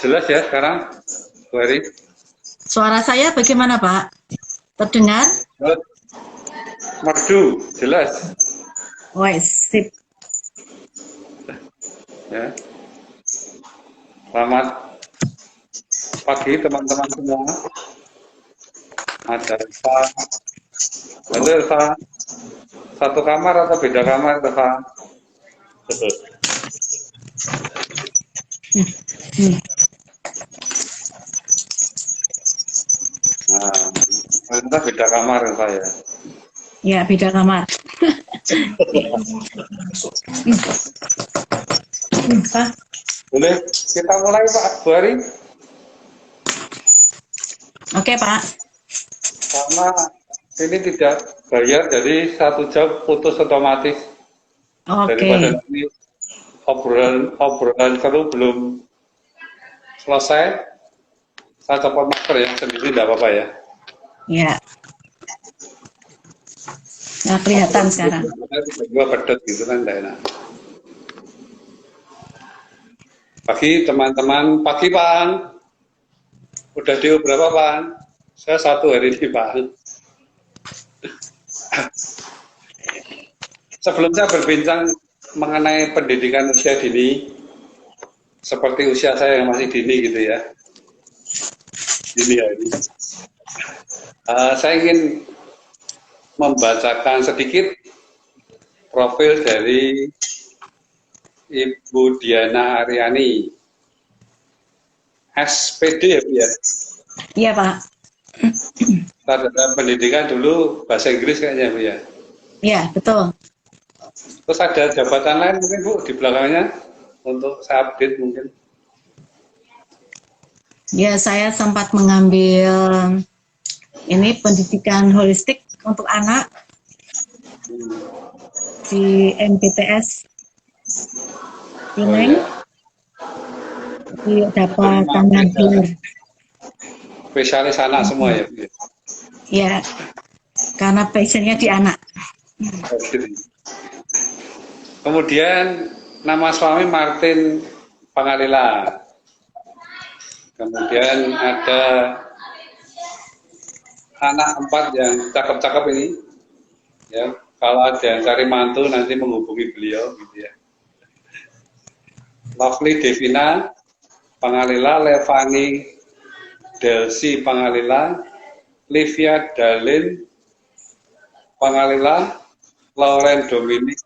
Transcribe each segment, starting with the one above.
Jelas ya sekarang, Bu Ari? Suara saya bagaimana, Pak? Terdengar? Merdu, jelas. Wes, sip. Ya. Selamat pagi teman-teman semua. Ada Eva. Halo Eva. Satu kamar atau beda kamar, Eva? Nah, kita beda kamar Eva ya. Ya, beda kamar. Pak. Boleh kita mulai Pak Bu Ari? Oke, Pak. Karena ini tidak bayar, jadi 1 jam putus otomatis. Daripada Oke. ini obrolan seru belum selesai, saya copot masker ya sendiri, tidak apa-apa ya. Ya. Nggak kelihatan sekarang. Tiba-tiba pedet gitu kan, tidak enak. Pagi teman-teman, pagi Pak Ang. Udah DO berapa Pak Ang? Saya 1 hari ini Pak Ang. Sebelum saya berbincang mengenai pendidikan usia dini, seperti usia saya yang masih dini gitu ya. Dini ya ini. Saya ingin membacakan sedikit profil dari Ibu Diana Aryani, SPD ya Bu ya? Iya, Pak. Sarjana pendidikan dulu bahasa Inggris kayaknya Bu ya? Iya, betul. Terus ada jabatan lain mungkin Bu di belakangnya untuk saya update mungkin? Ya, saya sempat mengambil ini pendidikan holistik untuk anak di MPTS Pineng. Dapat tangan gelar. Spesialis anak semua ya Bu? Ya, karena passionnya di anak. Kemudian nama suami Martin Pangalila. Kemudian ada anak 4 yang cakep-cakep ini. Ya, kalau ada yang cari mantu nanti menghubungi beliau gitu ya. Lovely Devina Pangalila, Levani Delsi Pangalila, Livia Dalin Pangalila, Lauren Dominic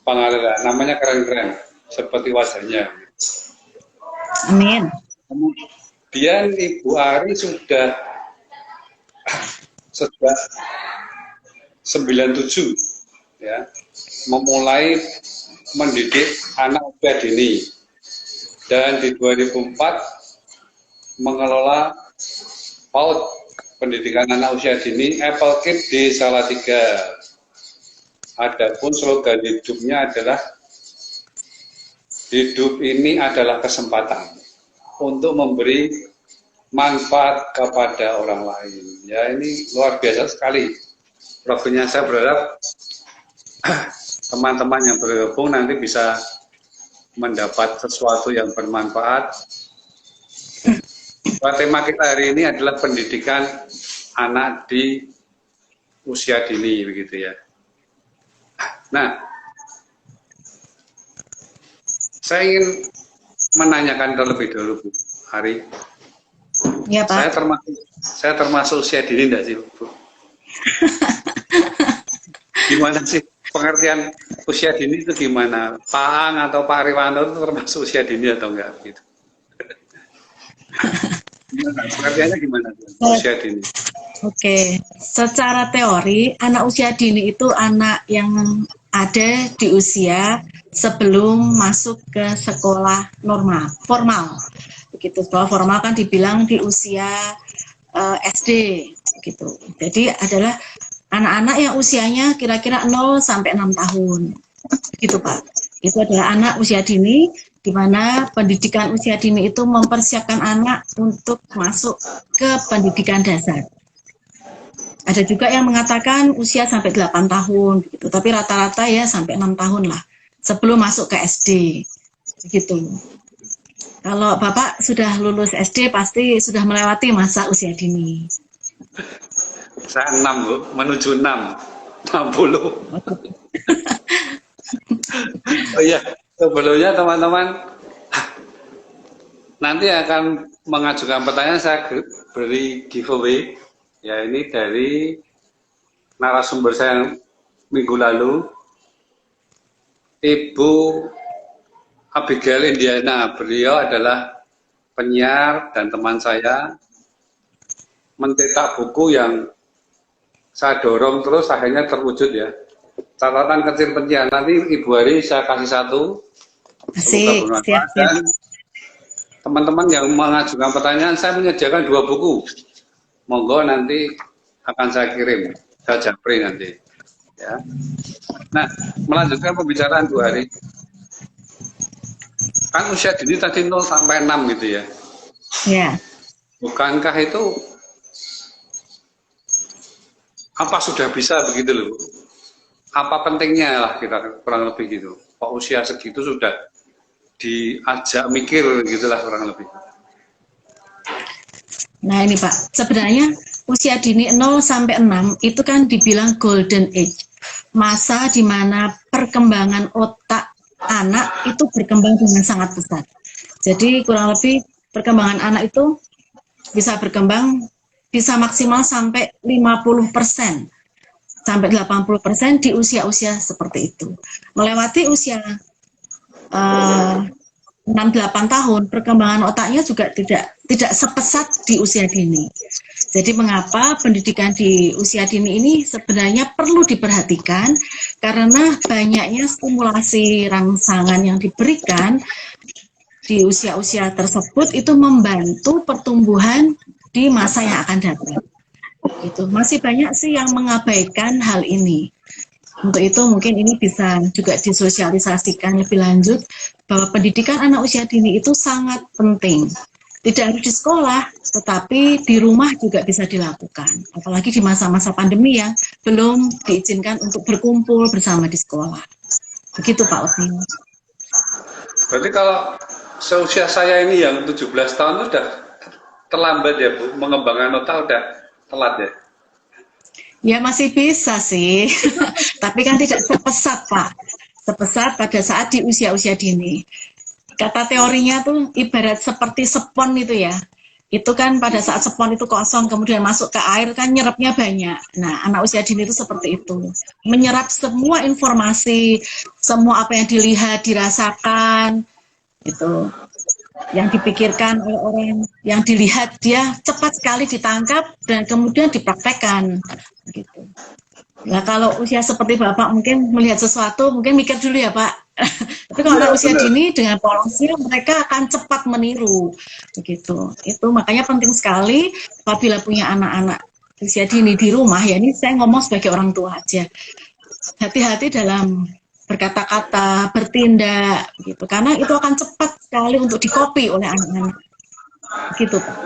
Pangalila. Namanya keren-keren, seperti wajahnya. Amin. Kemudian Ibu Ari sudah 97 ya, memulai mendidik anak usia dini, dan di 2004 mengelola PAUD, pendidikan anak usia dini Apple Kids di Salatiga. Adapun slogan hidupnya adalah hidup ini adalah kesempatan untuk memberi manfaat kepada orang lain. Ya, ini luar biasa sekali profilnya. Saya berharap teman-teman yang bergabung nanti bisa mendapat sesuatu yang bermanfaat. Tema kita hari ini adalah pendidikan anak di usia dini, begitu ya. Nah, saya ingin menanyakan terlebih dahulu Bu Ari. Ya, Pak. Saya termasuk usia dini enggak sih Bu? Gimana sih pengertian usia dini itu gimana? Pak Ang atau Pak Riwanto itu termasuk usia dini atau enggak gitu? Pengertiannya gimana usia dini? Oke, secara teori anak usia dini itu anak yang ada di usia sebelum masuk ke sekolah normal, formal. Begitu, sekolah formal kan dibilang di usia SD gitu. Jadi adalah anak-anak yang usianya kira-kira 0 sampai 6 tahun. Begitu, Pak. Itu adalah anak usia dini, di mana pendidikan usia dini itu mempersiapkan anak untuk masuk ke pendidikan dasar. Ada juga yang mengatakan usia sampai 8 tahun gitu, tapi rata-rata ya sampai 6 tahun lah. sebelum masuk ke SD. Begitu. Kalau Bapak sudah lulus SD pasti sudah melewati masa usia dini. Saya 6, Bu, menuju 6. 60. Oh iya, sebelumnya teman-teman nanti akan mengajukan pertanyaan, saya beri giveaway. Ya, ini dari narasumber saya minggu lalu, Ibu Abigail Indiana. Beliau adalah penyiar dan teman saya, mencetak buku yang saya dorong terus akhirnya terwujud ya. Catatan kecil penyiar, nanti Ibu Hari saya kasih satu. Asik, siap. Teman-teman yang mengajukan pertanyaan, saya menyediakan 2 buku. Monggo nanti akan saya kirim, saya japri nanti. Ya. Nah, melanjutkan pembicaraan Bu Hari. Kan usia dini tadi 0 sampai 6 gitu ya. Ya. Bukankah itu apa sudah bisa begitu loh? Apa pentingnya lah kita kurang lebih gitu. Kok usia segitu sudah diajak mikir gitulah kurang lebih. Nah ini Pak, sebenarnya usia dini 0 sampai 6 itu kan dibilang golden age. Masa di mana perkembangan otak anak itu berkembang dengan sangat pesat. Jadi kurang lebih perkembangan anak itu bisa berkembang bisa maksimal sampai 50%. Sampai 80% di usia-usia seperti itu. Melewati usia 6-8 tahun, perkembangan otaknya juga tidak sepesat di usia dini. Jadi mengapa pendidikan di usia dini ini sebenarnya perlu diperhatikan, karena banyaknya stimulasi rangsangan yang diberikan di usia-usia tersebut itu membantu pertumbuhan di masa yang akan datang. Itu masih banyak sih yang mengabaikan hal ini. Untuk itu mungkin ini bisa juga disosialisasikan lebih lanjut bahwa pendidikan anak usia dini itu sangat penting. Tidak harus di sekolah, tetapi di rumah juga bisa dilakukan. Apalagi di masa-masa pandemi yang belum diizinkan untuk berkumpul bersama di sekolah. Begitu Pak Otni. Berarti kalau seusia saya ini yang 17 tahun sudah terlambat ya Bu, mengembangkan otak udah telat ya? Ya masih bisa sih, tapi kan tidak sepesat Pak, sepesat pada saat di usia-usia dini. Kata teorinya tuh ibarat seperti spons itu ya, itu kan pada saat spons itu kosong kemudian masuk ke air kan nyerapnya banyak. Nah anak usia dini itu seperti itu, menyerap semua informasi, semua apa yang dilihat, dirasakan, itu yang dipikirkan oleh orang yang dilihat dia cepat sekali ditangkap dan kemudian dipraktekkan gitu. Nah kalau usia seperti Bapak mungkin melihat sesuatu mungkin mikir dulu ya Pak. Tapi kalau ya, usia dini dengan polisi mereka akan cepat meniru begitu. Itu makanya penting sekali apabila punya anak-anak usia dini di rumah, ya ini saya ngomong sebagai orang tua aja, hati-hati dalam berkata-kata, bertindak, gitu. Karena itu akan cepat sekali untuk dikopi oleh anak-anak. Gitu, Pak.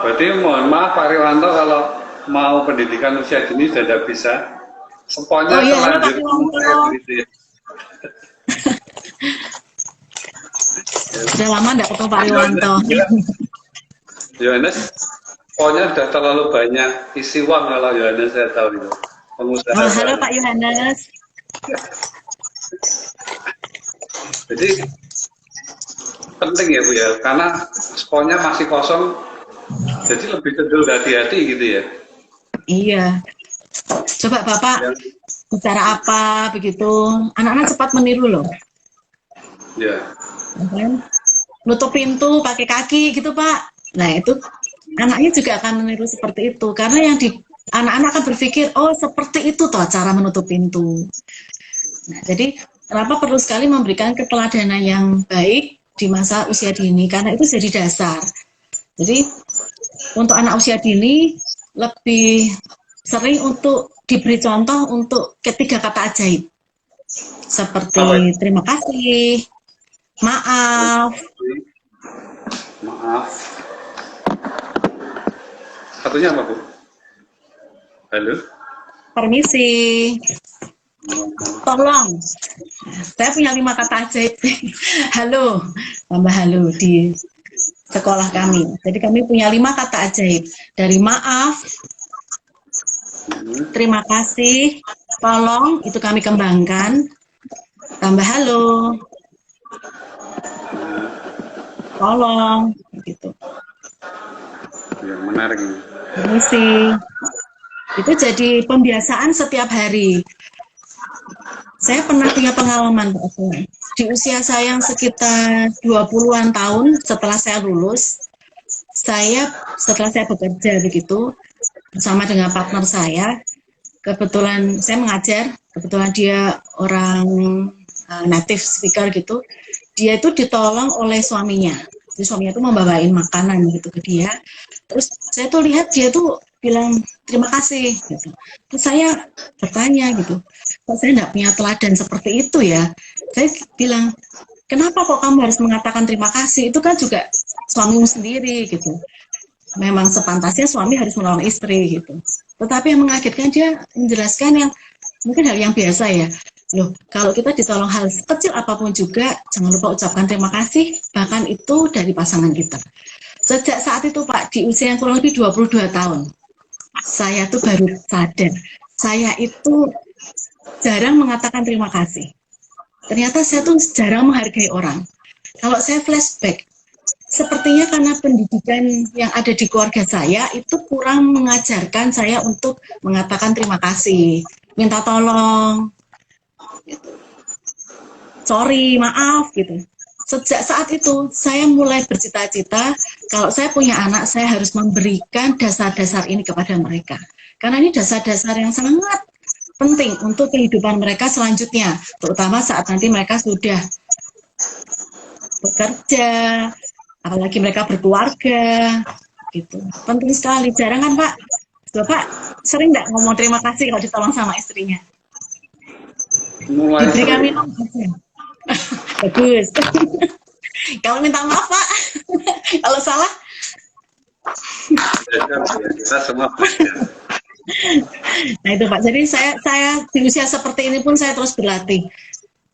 Berarti mohon maaf Pak Riwanto kalau mau pendidikan usia dini sudah tidak bisa. Semuanya terlanjur gitu ya. Sudah lama tidak ketemu Pak Riwanto. Yohanes, pokoknya sudah terlalu banyak isi uang kalau Yohanes saya tahu itu. Pengusaha. Oh, halo Pak Yohanes. Jadi penting ya Bu ya, karena sponnya masih kosong, jadi lebih cenderung hati-hati gitu ya. Iya. Coba Bapak ya, bicara apa begitu, anak-anak cepat meniru loh. Ya. Nutup pintu pakai kaki gitu Pak. Nah itu anaknya juga akan meniru seperti itu, karena yang anak-anak akan berpikir, oh seperti itu toh cara menutup pintu. Nah, jadi kenapa perlu sekali memberikan keteladanan yang baik di masa usia dini, karena itu jadi dasar. Jadi untuk anak usia dini lebih sering untuk diberi contoh untuk ketiga kata ajaib. Seperti terima kasih, maaf. Maaf. Satunya apa Bu? Halo. Permisi. Tolong. Saya punya 5 kata ajaib. Halo, tambah halo di sekolah kami. Jadi kami punya 5 kata ajaib. Dari maaf, terima kasih, tolong, itu kami kembangkan. Tambah halo, tolong, gitu. Yang menarik ini. Permisi. Itu jadi pembiasaan setiap hari. Saya pernah punya pengalaman, Pak Oto. Di usia saya yang sekitar 20-an tahun setelah saya lulus, setelah saya bekerja begitu, bersama dengan partner saya, kebetulan saya mengajar, kebetulan dia orang native speaker gitu, dia itu ditolong oleh suaminya. Jadi suaminya itu membawain makanan gitu ke dia. Terus saya tuh lihat dia tuh bilang terima kasih gitu. Terus saya bertanya gitu, kok saya nggak punya teladan seperti itu ya? Saya bilang, kenapa kok kamu harus mengatakan terima kasih? Itu kan juga suamimu sendiri gitu. Memang sepantasnya suami harus menolong istri gitu. Tetapi yang mengagetkan dia menjelaskan yang mungkin hal yang biasa ya. Loh, kalau kita ditolong hal kecil apapun juga, jangan lupa ucapkan terima kasih, bahkan itu dari pasangan kita. Sejak saat itu Pak, di usia yang kurang lebih 22 tahun, saya tuh baru sadar, saya itu jarang mengatakan terima kasih. Ternyata saya tuh jarang menghargai orang. Kalau saya flashback, sepertinya karena pendidikan yang ada di keluarga saya itu kurang mengajarkan saya untuk mengatakan terima kasih, minta tolong, sorry, maaf gitu. Sejak saat itu saya mulai bercita-cita kalau saya punya anak saya harus memberikan dasar-dasar ini kepada mereka. Karena ini dasar-dasar yang sangat penting untuk kehidupan mereka selanjutnya, terutama saat nanti mereka sudah bekerja, apalagi mereka berkeluarga, gitu. Penting sekali. Jarang kan Pak? Bapak sering nggak ngomong terima kasih kalau ditolong sama istrinya? Mulai Diberikan minum aja. Bagus. Kalau minta maaf Pak, kalau salah. Kita semua belajar. Nah itu Pak. Jadi saya di usia seperti ini pun saya terus berlatih.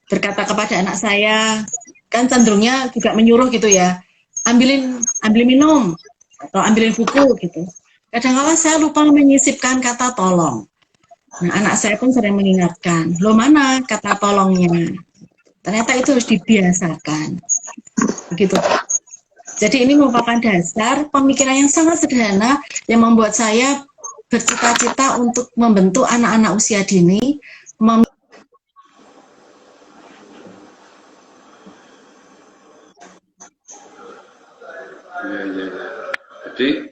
Berkata kepada anak saya, kan cenderungnya juga menyuruh gitu ya, ambilin minum atau ambilin buku gitu. Kadang-kala saya lupa menyisipkan kata tolong. Nah anak saya pun sering mengingatkan, lo mana kata tolongnya? Ternyata itu harus dibiasakan. Begitu. Jadi ini merupakan dasar pemikiran yang sangat sederhana yang membuat saya bercita-cita untuk membentuk anak-anak usia dini Ya. Jadi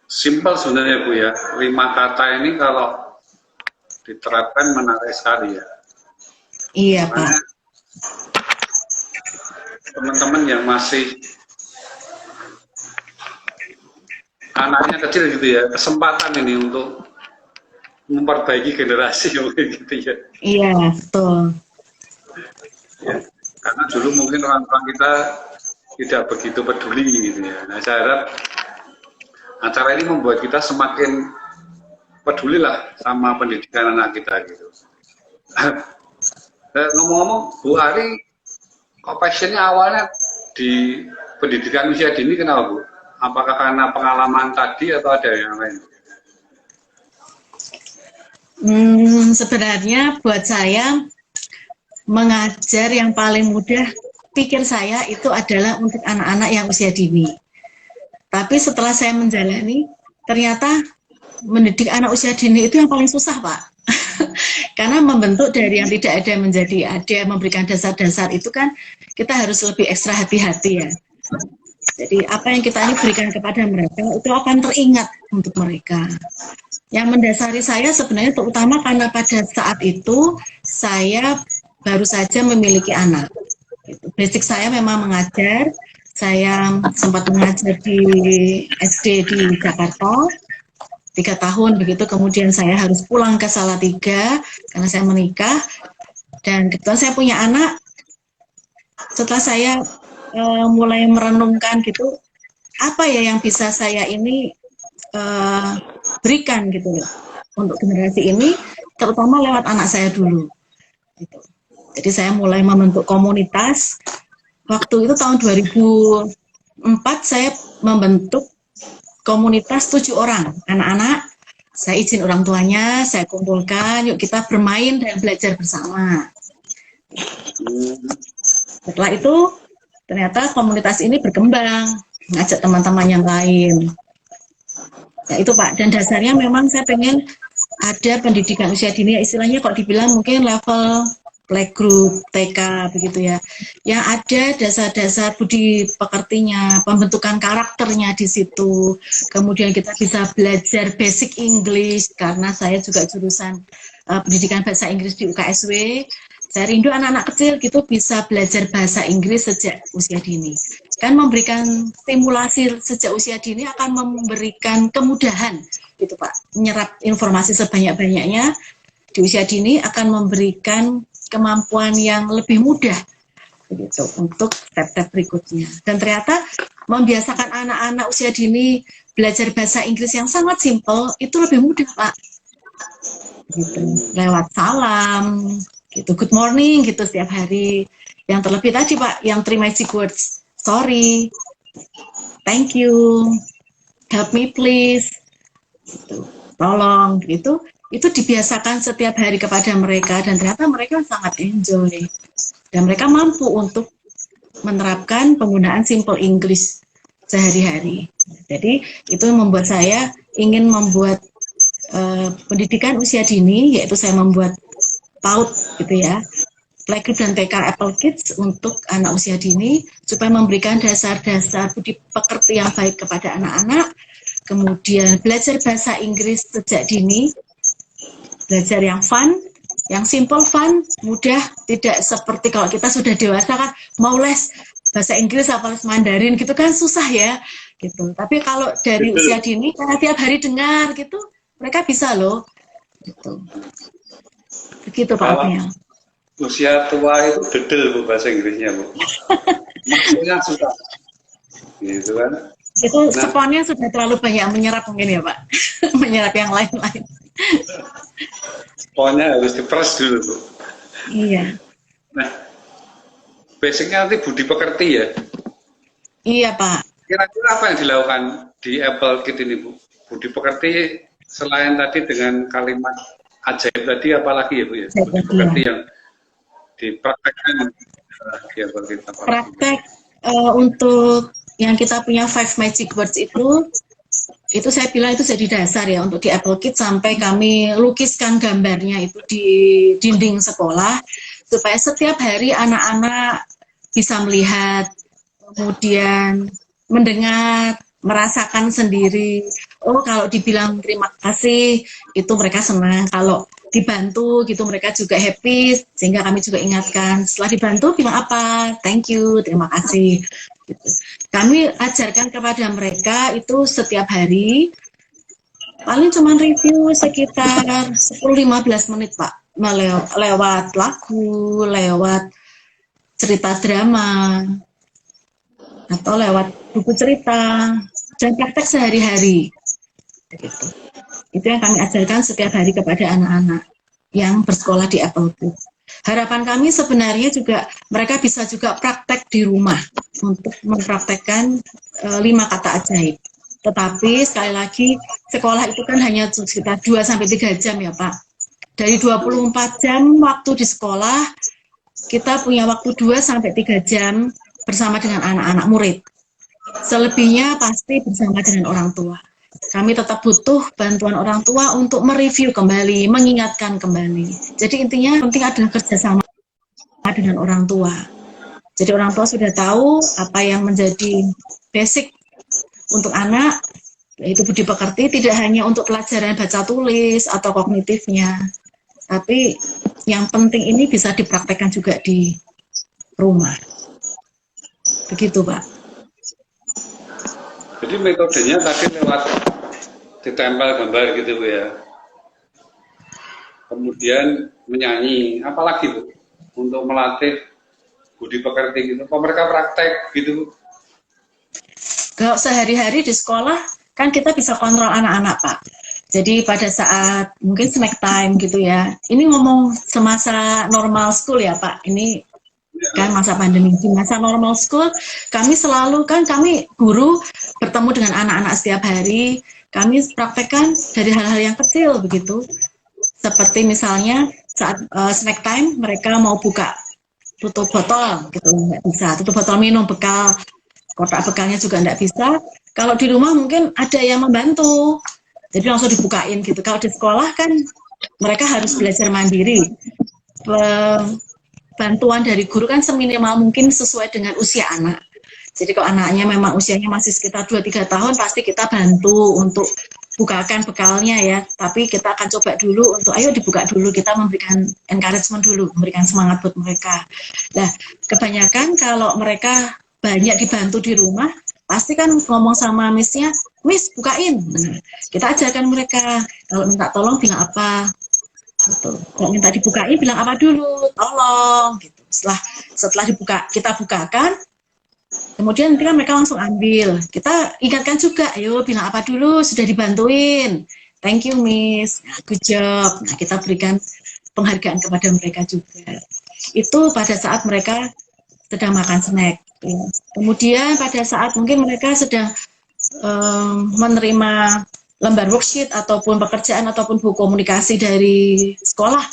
simpel sebenarnya Bu ya. 5 kata ini kalau diterapkan menarik sekali ya. Iya Makanya, Pak. teman-teman yang masih anaknya kecil gitu ya, kesempatan ini untuk memperbaiki generasi gitu ya. Iya, betul. Ya, karena dulu mungkin orang-orang kita tidak begitu peduli gitu ya. Nah, saya harap acara ini membuat kita semakin peduli lah sama pendidikan anak kita gitu. Ngomong-ngomong, Bu Ari, kok passionnya awalnya di pendidikan usia dini kenapa Bu? Apakah karena pengalaman tadi atau ada yang lain? Sebenarnya buat saya mengajar yang paling mudah, pikir saya itu adalah untuk anak-anak yang usia dini. Tapi setelah saya menjalani, ternyata mendidik anak usia dini itu yang paling susah Pak. Karena membentuk dari yang tidak ada menjadi ada, memberikan dasar-dasar itu kan kita harus lebih ekstra hati-hati ya. Jadi apa yang kita ini berikan kepada mereka itu akan teringat untuk mereka. Yang mendasari saya sebenarnya terutama karena pada saat itu saya baru saja memiliki anak. Basic saya memang mengajar. Saya sempat mengajar di SD di Jakarta 3 tahun begitu. Kemudian saya harus pulang ke Salatiga karena saya menikah. Dan kebetulan saya punya anak. Setelah saya mulai merenungkan gitu, apa ya yang bisa saya ini berikan gitu loh untuk generasi ini, terutama lewat anak saya dulu. Gitu. Jadi saya mulai membentuk komunitas. Waktu itu tahun 2004 saya membentuk komunitas 7 orang anak-anak. Saya izin orang tuanya, saya kumpulkan, yuk kita bermain dan belajar bersama. Setelah itu ternyata komunitas ini berkembang, ngajak teman-teman yang lain. Ya itu Pak, dan dasarnya memang saya pengen ada pendidikan usia dini, ya istilahnya kok dibilang mungkin level playgroup, TK begitu ya. Yang ada dasar-dasar budi pekertinya, pembentukan karakternya di situ. Kemudian kita bisa belajar basic English karena saya juga jurusan pendidikan bahasa Inggris di UKSW. Saya rindu anak-anak kecil gitu bisa belajar bahasa Inggris sejak usia dini. Kan memberikan stimulasi sejak usia dini akan memberikan kemudahan gitu Pak. Menyerap informasi sebanyak-banyaknya di usia dini akan memberikan kemampuan yang lebih mudah begitu untuk step-step berikutnya. Dan ternyata membiasakan anak-anak usia dini belajar bahasa Inggris yang sangat simpel itu lebih mudah Pak. Gitu. Lewat salam, gitu, good morning gitu setiap hari. Yang terlebih tadi Pak, yang 3 magic words, sorry, thank you, help me please, gitu. Tolong, gitu. Itu dibiasakan setiap hari kepada mereka dan ternyata mereka sangat enjoy dan mereka mampu untuk menerapkan penggunaan simple English sehari-hari. Jadi itu membuat saya ingin membuat pendidikan usia dini, yaitu saya membuat PAUD gitu ya, playgroup dan TK Apple Kids untuk anak usia dini supaya memberikan dasar-dasar budi pekerti yang baik kepada anak-anak, kemudian belajar bahasa Inggris sejak dini, belajar yang fun, yang simple fun, mudah, tidak seperti kalau kita sudah dewasa kan mau les bahasa Inggris apa les Mandarin gitu kan susah ya gitu. Tapi kalau dari usia dini karena tiap hari dengar gitu, mereka bisa loh gitu. Begitu Pak Alfian. Usia tua itu dedel Bu bahasa Inggrisnya Bu. Maksudnya susah. Gitu kan. Itu sponnya sudah terlalu banyak menyerap mungkin ya Pak. Menyerap yang lain-lain. Sponnya harus diperes dulu Bu. Iya. Nah, basicnya nanti budi pekerti ya. Iya Pak. Kira-kira apa yang dilakukan di Apple Kids ini Bu? Budi pekerti selain tadi dengan kalimat ajaib tadi apalagi ya Bu ya? Budi pekerti yang dipraktekkan di Apple Kids. Praktek untuk yang kita punya 5 magic words itu saya bilang itu jadi dasar ya untuk di Apple Kids sampai kami lukiskan gambarnya itu di dinding sekolah supaya setiap hari anak-anak bisa melihat, kemudian mendengar, merasakan sendiri. Oh kalau dibilang terima kasih itu mereka senang, kalau dibantu gitu mereka juga happy, sehingga kami juga ingatkan setelah dibantu bilang apa, thank you, terima kasih gitu. Kami ajarkan kepada mereka itu setiap hari paling cuma review sekitar 10-15 menit Pak, lewat lagu, lewat cerita drama atau lewat buku cerita dan praktek sehari-hari gitu. Itu yang kami ajarkan setiap hari kepada anak-anak yang bersekolah di Apple Kids. Harapan kami sebenarnya juga mereka bisa juga praktek di rumah untuk mempraktekkan 5 kata ajaib. Tetapi sekali lagi sekolah itu kan hanya sekitar 2-3 jam ya Pak. Dari 24 jam waktu di sekolah kita punya waktu 2-3 jam bersama dengan anak-anak murid. Selebihnya pasti bersama dengan orang tua. Kami tetap butuh bantuan orang tua untuk mereview kembali, mengingatkan kembali. Jadi intinya penting adalah kerjasama dengan orang tua. Jadi orang tua sudah tahu apa yang menjadi basic untuk anak, yaitu budi pekerti, tidak hanya untuk pelajaran baca tulis atau kognitifnya, tapi yang penting ini bisa dipraktekkan juga di rumah. Begitu Pak. Jadi metodenya tadi lewat ditempel gambar gitu Bu ya. Kemudian menyanyi, apalagi Bu? Untuk melatih budi pekerti gitu. Kok mereka praktek gitu Bu? Kalau sehari-hari di sekolah kan kita bisa kontrol anak-anak Pak. Jadi pada saat mungkin snack time gitu ya, ini ngomong semasa normal school ya Pak, ini kan masa pandemi. Di masa normal school, kami selalu kan kami guru bertemu dengan anak-anak setiap hari, kami praktekkan dari hal-hal yang kecil begitu. Seperti misalnya saat snack time mereka mau buka tutup botol gitu, nggak bisa, tutup botol minum bekal, kotak bekalnya juga nggak bisa. Kalau di rumah mungkin ada yang membantu, jadi langsung dibukain gitu. Kalau di sekolah kan mereka harus belajar mandiri. Bantuan dari guru kan seminimal mungkin sesuai dengan usia anak. Jadi kalau anaknya memang usianya masih sekitar 2-3 tahun, pasti kita bantu untuk bukakan bekalnya ya. Tapi kita akan coba dulu untuk, ayo dibuka dulu, kita memberikan encouragement dulu, memberikan semangat buat mereka. Nah, kebanyakan kalau mereka banyak dibantu di rumah, pasti kan ngomong sama missnya, miss bukain. Nah, kita ajarkan mereka, kalau minta tolong bilang apa, gitu. Kalau minta dibukain bilang apa dulu, tolong gitu. Setelah dibuka, kita bukakan, kemudian nanti kan mereka langsung ambil. Kita ingatkan juga, ayo bilang apa dulu, sudah dibantuin, thank you miss, nah, good job. Nah, kita berikan penghargaan kepada mereka juga. Itu pada saat mereka sedang makan snack. Kemudian pada saat mungkin mereka sedang menerima lembar worksheet ataupun pekerjaan ataupun buku komunikasi dari sekolah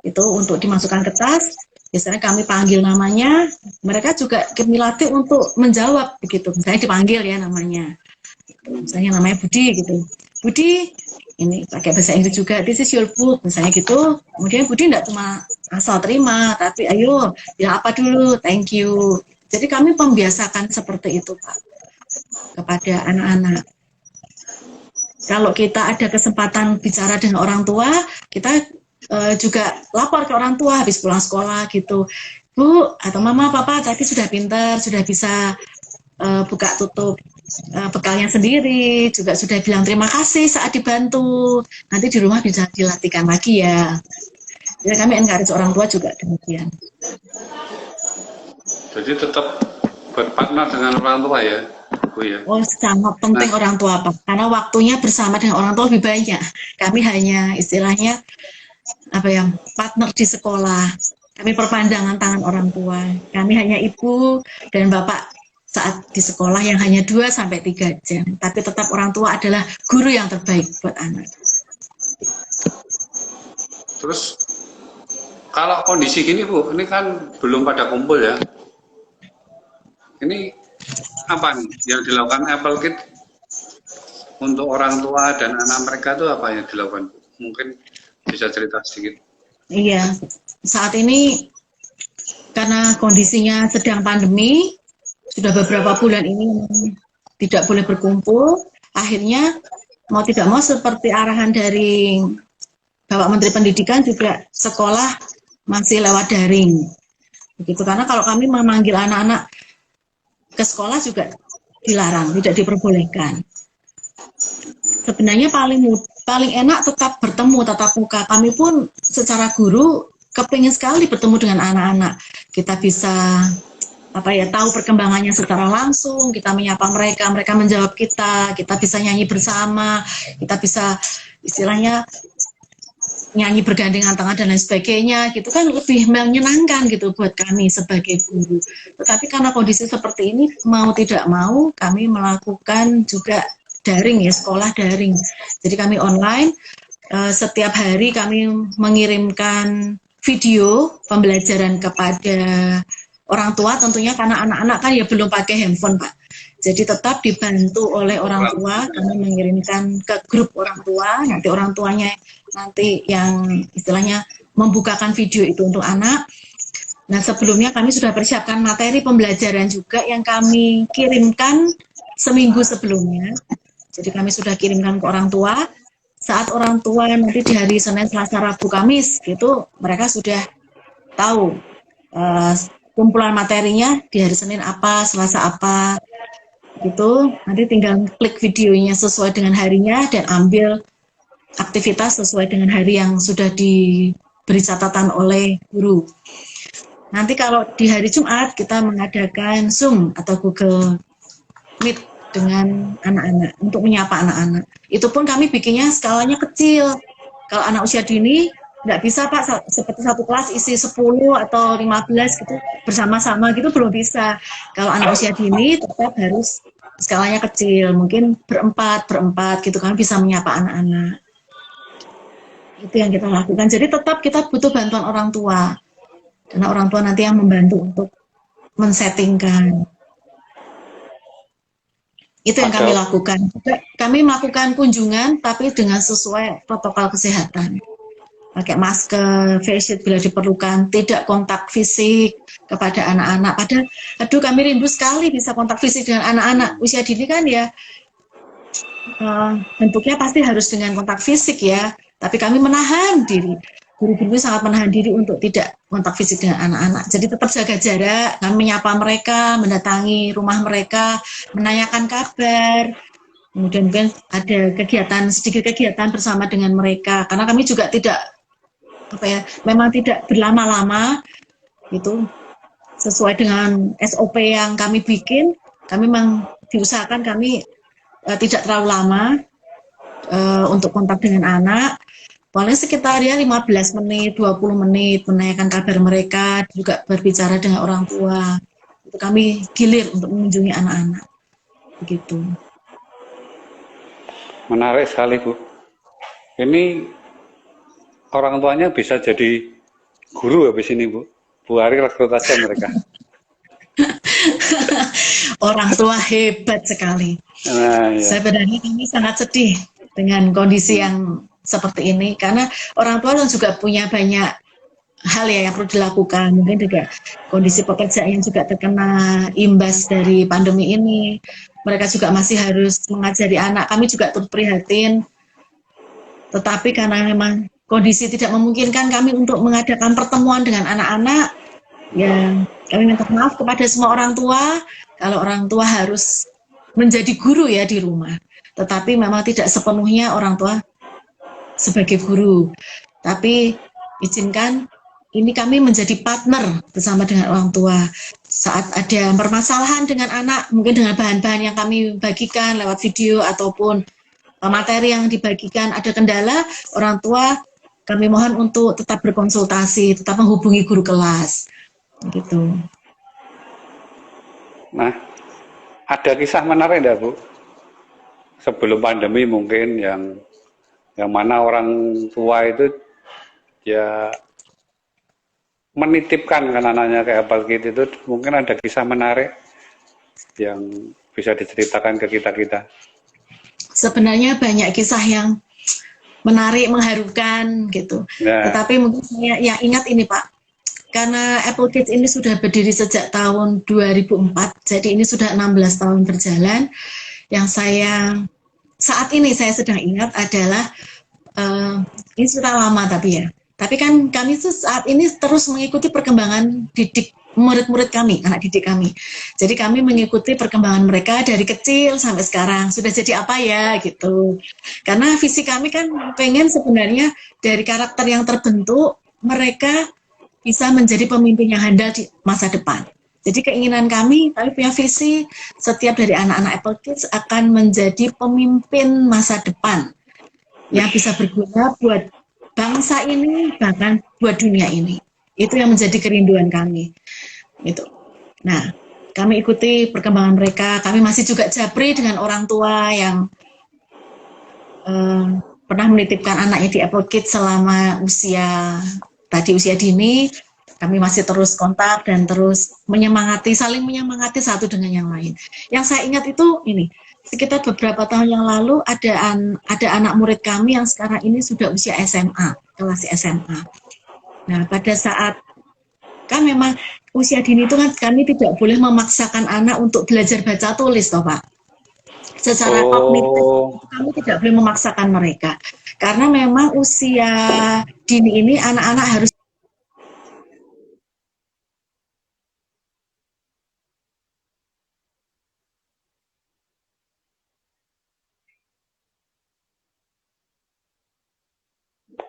itu untuk dimasukkan ke tas, biasanya kami panggil namanya, mereka juga kami latih untuk menjawab begitu, misalnya dipanggil ya namanya, misalnya namanya Budi gitu, Budi ini pakai bahasa Inggris juga, this is your book misalnya gitu. Kemudian Budi tidak cuma asal terima, tapi ayo bilang apa dulu, thank you. Jadi kami membiasakan seperti itu Pak kepada anak-anak. Kalau kita ada kesempatan bicara dengan orang tua, kita juga lapor ke orang tua habis pulang sekolah gitu, Bu atau Mama, Papa tadi sudah pintar, sudah bisa buka tutup bekalnya sendiri, juga sudah bilang terima kasih saat dibantu, nanti di rumah bisa dilatihkan lagi ya. Jadi kami encourage orang tua juga demikian. Jadi tetap berpartner dengan orang tua ya, Bu ya. Oh, sangat penting orang tua Pak, karena waktunya bersama dengan orang tua lebih banyak. Kami hanya istilahnya apa ya, partner di sekolah. Kami perpanjangan tangan orang tua. Kami hanya ibu dan bapak saat di sekolah yang hanya 2-3 jam. Tapi tetap orang tua adalah guru yang terbaik buat anak. Terus kalau kondisi gini Bu, ini kan belum pada kumpul ya. Ini apa nih yang dilakukan Apple Kids untuk orang tua dan anak mereka itu apa yang dilakukan? Mungkin bisa cerita sedikit. Iya, saat ini karena kondisinya sedang pandemi, sudah beberapa bulan ini tidak boleh berkumpul, akhirnya mau tidak mau seperti arahan dari Bapak Menteri Pendidikan juga sekolah masih lewat daring. Begitu, karena kalau kami memanggil anak-anak ke sekolah juga dilarang, tidak diperbolehkan. Sebenarnya paling enak tetap bertemu tatap muka. Kami pun secara guru kepingin sekali bertemu dengan anak-anak. Kita bisa tahu perkembangannya secara langsung, kita menyapa mereka, mereka menjawab kita bisa nyanyi bersama, kita bisa istilahnya nyanyi bergandengan tangan dan lain sebagainya, gitu kan lebih menyenangkan gitu buat kami sebagai guru. Tetapi karena kondisi seperti ini, mau tidak mau kami melakukan juga daring ya, sekolah daring. Jadi kami online, setiap hari kami mengirimkan video pembelajaran kepada orang tua, tentunya karena anak-anak kan ya belum pakai handphone Pak. Jadi tetap dibantu oleh orang tua, kami mengirimkan ke grup orang tua, nanti orang tuanya nanti yang istilahnya membukakan video itu untuk anak. Nah sebelumnya kami sudah persiapkan materi pembelajaran juga yang kami kirimkan seminggu sebelumnya. Jadi kami sudah kirimkan ke orang tua. Saat orang tua nanti di hari Senin, Selasa, Rabu, Kamis gitu, mereka sudah tahu kumpulan materinya di hari Senin apa, Selasa apa, gitu. Nanti tinggal klik videonya sesuai dengan harinya dan ambil aktivitas sesuai dengan hari yang sudah diberi catatan oleh guru. Nanti kalau di hari Jumat kita mengadakan Zoom atau Google Meet dengan anak-anak, untuk menyapa anak-anak. Itu pun kami bikinnya skalanya kecil. Kalau anak usia dini, nggak bisa Pak, seperti satu kelas isi 10 atau 15 gitu, bersama-sama gitu belum bisa. Kalau anak usia dini tetap harus skalanya kecil, mungkin berempat gitu kan, bisa menyapa anak-anak. Itu yang kita lakukan. Jadi tetap kita butuh bantuan orang tua. Karena orang tua nanti yang membantu untuk men-settingkan. Itu yang kami Ada lakukan. Kami melakukan kunjungan tapi dengan sesuai protokol kesehatan. Pakai masker, face shield bila diperlukan, tidak kontak fisik kepada anak-anak. Padahal, aduh kami rindu sekali bisa kontak fisik dengan anak-anak. Usia dini kan ya, bentuknya pasti harus dengan kontak fisik ya. Tapi kami menahan diri. Guru-guru sangat menahan diri untuk tidak kontak fisik dengan anak-anak. Jadi tetap jaga jarak, kami menyapa mereka, mendatangi rumah mereka, menanyakan kabar. Kemudian mungkin ada sedikit kegiatan bersama dengan mereka. Karena kami juga tidak, memang tidak berlama-lama, gitu. Sesuai dengan SOP yang kami bikin, kami memang diusahakan kami tidak terlalu lama untuk kontak dengan anak. Paling sekitar ya 15 menit, 20 menit menanyakan kabar mereka, juga berbicara dengan orang tua. Itu kami gilir untuk mengunjungi anak-anak. Begitu. menarik sekali Bu. Ini orang tuanya bisa jadi guru habis ini Bu. Bu Ari rekrut aja mereka. Orang tua hebat sekali. Nah, ya. Sebenarnya kami sangat sedih dengan kondisi yang seperti ini, karena orang tua juga punya banyak hal ya yang perlu dilakukan. Mungkin juga kondisi pekerjaan yang juga terkena imbas dari pandemi ini. Mereka juga masih harus mengajari anak. Kami juga turut prihatin. Tetapi karena memang kondisi tidak memungkinkan kami untuk mengadakan pertemuan dengan anak-anak, ya kami minta maaf kepada semua orang tua kalau orang tua harus menjadi guru ya di rumah. Tetapi memang tidak sepenuhnya orang tua sebagai guru. Tapi izinkan ini kami menjadi partner bersama dengan orang tua. Saat ada permasalahan dengan anak, mungkin dengan bahan-bahan yang kami bagikan lewat video ataupun materi yang dibagikan ada kendala, orang tua kami mohon untuk tetap berkonsultasi, tetap menghubungi guru kelas. Gitu. Nah, ada kisah menarik enggak Bu? Sebelum pandemi mungkin yang mana orang tua itu ya menitipkan kan anaknya kayak apa gitu, itu mungkin ada kisah menarik yang bisa diceritakan ke kita-kita. Sebenarnya banyak kisah yang menarik, mengharukan gitu. Nah. Tetapi mungkin saya yang ingat ini Pak, karena Apple Kids ini sudah berdiri sejak tahun 2004, jadi ini sudah 16 tahun berjalan. Yang saat ini saya sedang ingat adalah ini sudah lama tapi ya. Tapi kan kami tuh saat ini terus mengikuti perkembangan didik murid-murid kami, anak didik kami. Jadi kami mengikuti perkembangan mereka dari kecil sampai sekarang. Sudah jadi apa ya gitu. Karena visi kami kan pengen sebenarnya dari karakter yang terbentuk, mereka bisa menjadi pemimpin yang handal di masa depan. Jadi keinginan kami punya visi setiap dari anak-anak Apple Kids akan menjadi pemimpin masa depan yang bisa berguna buat bangsa ini, bahkan buat dunia ini. Itu yang menjadi kerinduan kami. Gitu. Nah, kami ikuti perkembangan mereka. Kami masih juga japri dengan orang tua yang pernah menitipkan anaknya di Apple Kids selama usia dini. Kami masih terus kontak dan terus saling menyemangati satu dengan yang lain. Yang saya ingat itu ini, sekitar beberapa tahun yang lalu ada anak murid kami yang sekarang ini sudah usia SMA, kelas SMA. Nah, pada saat kan memang usia dini itu kan kami tidak boleh memaksakan anak untuk belajar baca tulis toh Pak. Secara kognitif kami tidak boleh memaksakan mereka. Karena memang usia dini ini anak-anak harus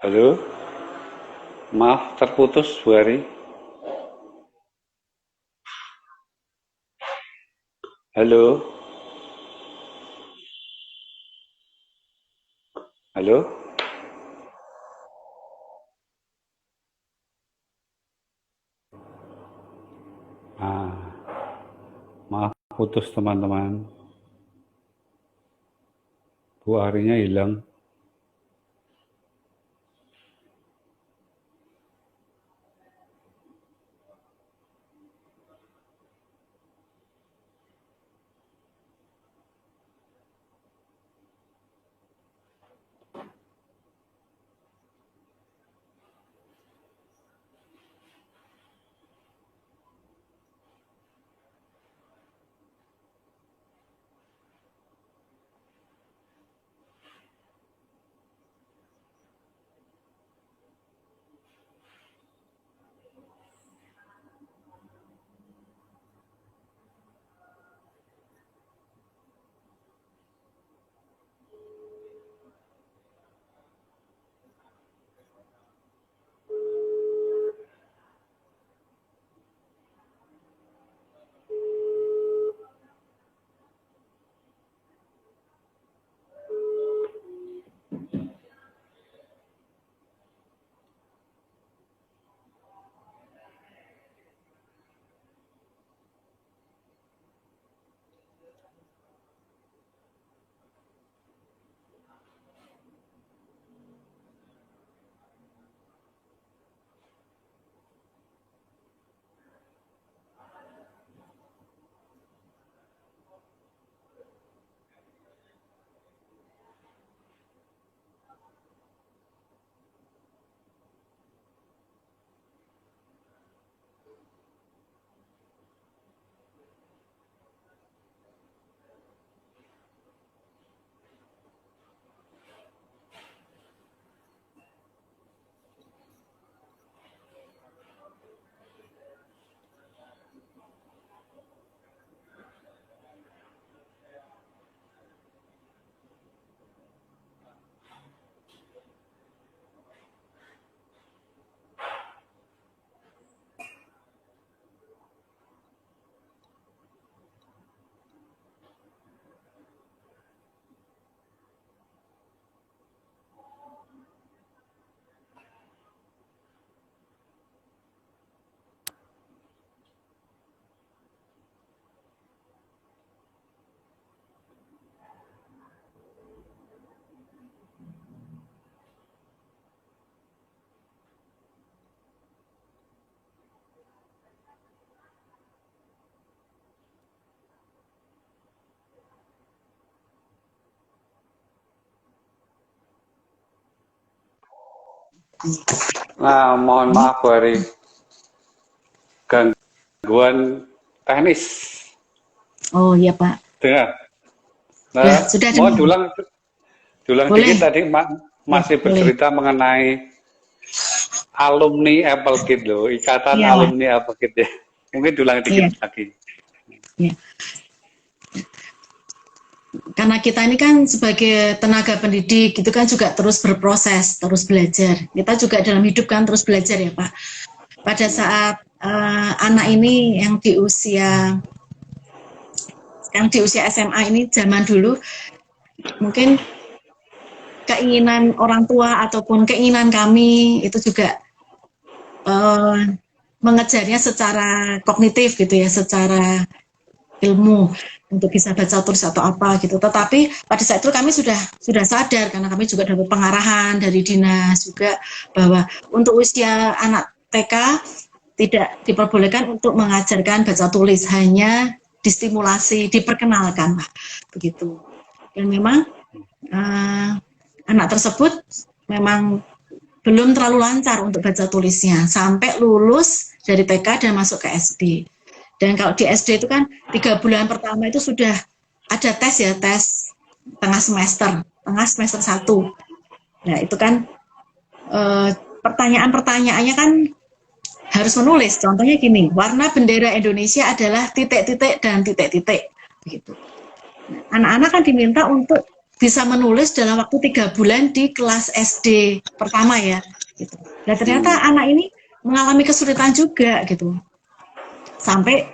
Halo, maaf terputus Bu Ari. Halo. Halo? Ah, maaf putus teman-teman. Bu Arinya hilang. Nah, mohon maaf Bu Ari, gangguan teknis. Oh iya Pak. Dengar? Ya, Nah, sudah mohon dengar. dulang Boleh. dikit tadi masih Boleh. bercerita mengenai alumni Apple Kit loh, ikatan Iya, Pak. alumni Apple Kit ya. Mungkin dulang dikit lagi. Iya. Karena kita ini kan sebagai tenaga pendidik itu kan juga terus berproses, terus belajar. Kita juga dalam hidup kan terus belajar ya Pak. Pada saat anak ini yang di usia SMA ini, zaman dulu mungkin keinginan orang tua ataupun keinginan kami itu juga mengejarnya secara kognitif gitu ya, secara ilmu untuk bisa baca tulis atau apa gitu. Tetapi pada saat itu kami sudah sadar karena kami juga dapat pengarahan dari dinas juga bahwa untuk usia anak TK tidak diperbolehkan untuk mengajarkan baca tulis, hanya distimulasi, diperkenalkan Pak, begitu. Dan memang anak tersebut memang belum terlalu lancar untuk baca tulisnya sampai lulus dari TK dan masuk ke SD. Dan kalau di SD itu kan 3 bulan pertama itu sudah ada tes ya, tes tengah semester 1. Nah itu kan pertanyaan-pertanyaannya kan harus menulis. Contohnya gini, warna bendera Indonesia adalah titik-titik dan titik-titik. Begitu. Anak-anak kan diminta untuk bisa menulis dalam waktu 3 bulan di kelas SD pertama ya. Gitu. Nah ternyata anak ini mengalami kesulitan juga gitu. Sampai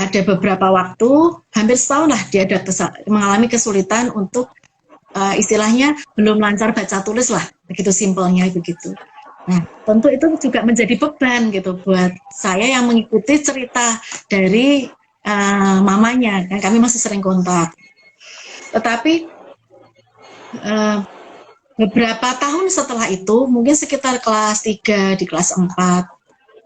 ada beberapa waktu, hampir setahun lah dia ada mengalami kesulitan untuk istilahnya belum lancar baca tulis lah, begitu simpelnya begitu. Nah, tentu itu juga menjadi beban gitu buat saya yang mengikuti cerita dari mamanya, kan kami masih sering kontak. Tetapi beberapa tahun setelah itu, mungkin sekitar kelas 3, di kelas 4,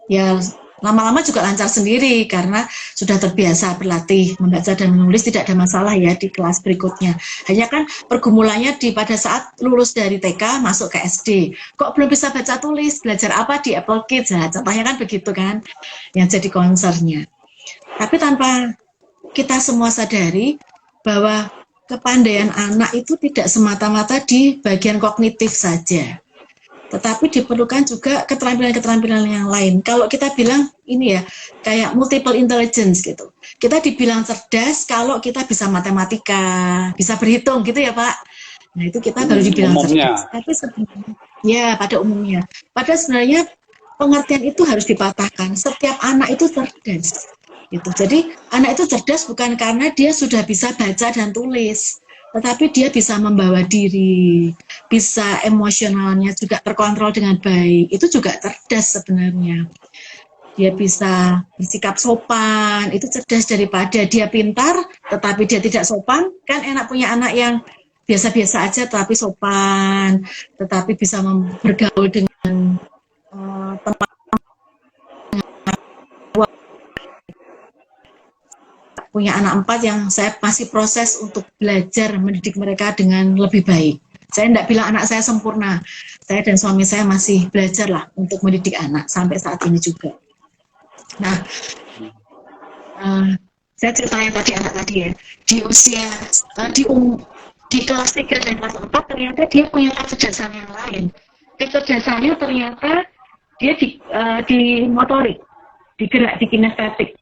ya lama-lama juga lancar sendiri karena sudah terbiasa berlatih membaca dan menulis, tidak ada masalah ya di kelas berikutnya. Hanya kan pergumulannya pada saat lulus dari TK masuk ke SD, kok belum bisa baca tulis, belajar apa di Apple Kids, nah, contohnya kan begitu kan yang jadi concernnya. Tapi tanpa kita semua sadari bahwa kepandaian anak itu tidak semata-mata di bagian kognitif saja, tetapi diperlukan juga keterampilan-keterampilan yang lain. Kalau kita bilang ini ya, kayak multiple intelligence gitu. Kita dibilang cerdas kalau kita bisa matematika, bisa berhitung gitu ya Pak. Nah itu kita baru dibilang cerdas. Tapi sebenarnya, ya pada umumnya. Pada sebenarnya pengertian itu harus dipatahkan. Setiap anak itu cerdas. Gitu. Jadi anak itu cerdas bukan karena dia sudah bisa baca dan tulis, tetapi dia bisa membawa diri, bisa emosionalnya juga terkontrol dengan baik. Itu juga cerdas sebenarnya. Dia bisa bersikap sopan, itu cerdas daripada dia pintar, tetapi dia tidak sopan. Kan enak punya anak yang biasa-biasa aja, tetapi sopan, tetapi bisa bergaul dengan teman. Punya anak 4 yang saya masih proses untuk belajar mendidik mereka dengan lebih baik. Saya tidak bilang anak saya sempurna. Saya dan suami saya masih belajar lah untuk mendidik anak sampai saat ini juga. Nah, saya ceritain tadi anak tadi ya, di usia di kelas 3 dan kelas 4 ternyata dia punya kecerdasan yang lain. Kecerdasannya ternyata dia di motorik, di gerak, di kinestetik.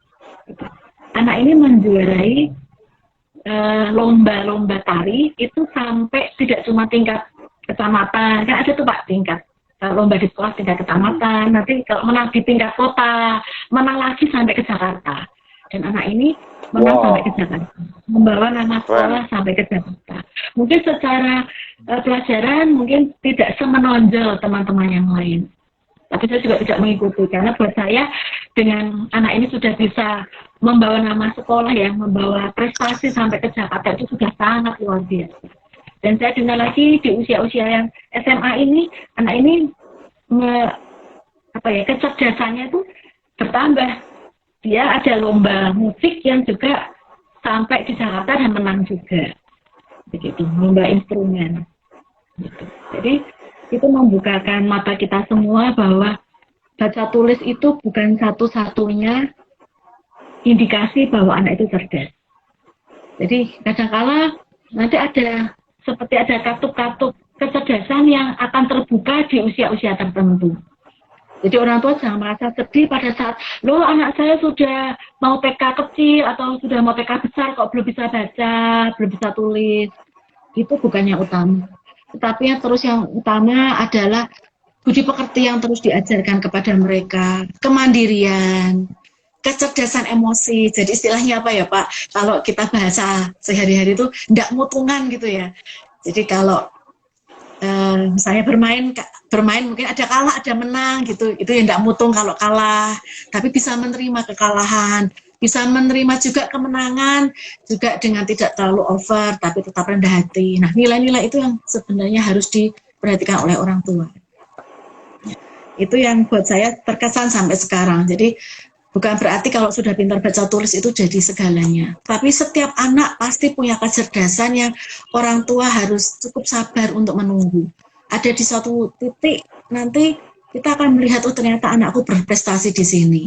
Anak ini menjuarai lomba-lomba tari itu sampai tidak cuma tingkat kecamatan, kan ada tuh Pak tingkat lomba di sekolah tingkat kecamatan, nanti kalau menang di tingkat kota, menang lagi sampai ke Jakarta. Dan anak ini menang sampai ke Jakarta, membawa nama sekolah sampai ke Jakarta. Mungkin secara pelajaran mungkin tidak semenonjol teman-teman yang lain. Tapi saya juga tidak mengikuti, karena buat saya dengan anak ini sudah bisa membawa nama sekolah ya, membawa prestasi sampai ke Jakarta, itu sudah sangat luar biasa. Dan saya dengar lagi di usia-usia yang SMA ini, anak ini kecerdasannya itu bertambah. Dia ada lomba musik yang juga sampai di Jakarta dan menang juga. Begitu, lomba instrumen. Gitu. Jadi itu membukakan mata kita semua bahwa baca tulis itu bukan satu-satunya indikasi bahwa anak itu cerdas. Jadi kadang-kala nanti seperti ada katup-katup kecerdasan yang akan terbuka di usia-usia tertentu. Jadi orang tua jangan merasa sedih pada saat, loh anak saya sudah mau TK kecil atau sudah mau TK besar kok belum bisa baca, belum bisa tulis. Itu bukan yang utama. Tetapi yang utama adalah budi pekerti yang terus diajarkan kepada mereka, kemandirian, kecerdasan emosi. Jadi istilahnya apa ya Pak? Kalau kita bahasa sehari-hari itu tidak mutungan gitu ya. Jadi kalau misalnya bermain mungkin ada kalah ada menang gitu, itu yang tidak mutung kalau kalah, tapi bisa menerima kekalahan, bisa menerima juga kemenangan juga dengan tidak terlalu over tapi tetap rendah hati. Nah nilai-nilai itu yang sebenarnya harus diperhatikan oleh orang tua. Itu yang buat saya terkesan sampai sekarang. Jadi bukan berarti kalau sudah pintar baca tulis itu jadi segalanya. Tapi setiap anak pasti punya kecerdasan yang orang tua harus cukup sabar untuk menunggu. Ada di suatu titik nanti kita akan melihat, oh ternyata anakku berprestasi di sini.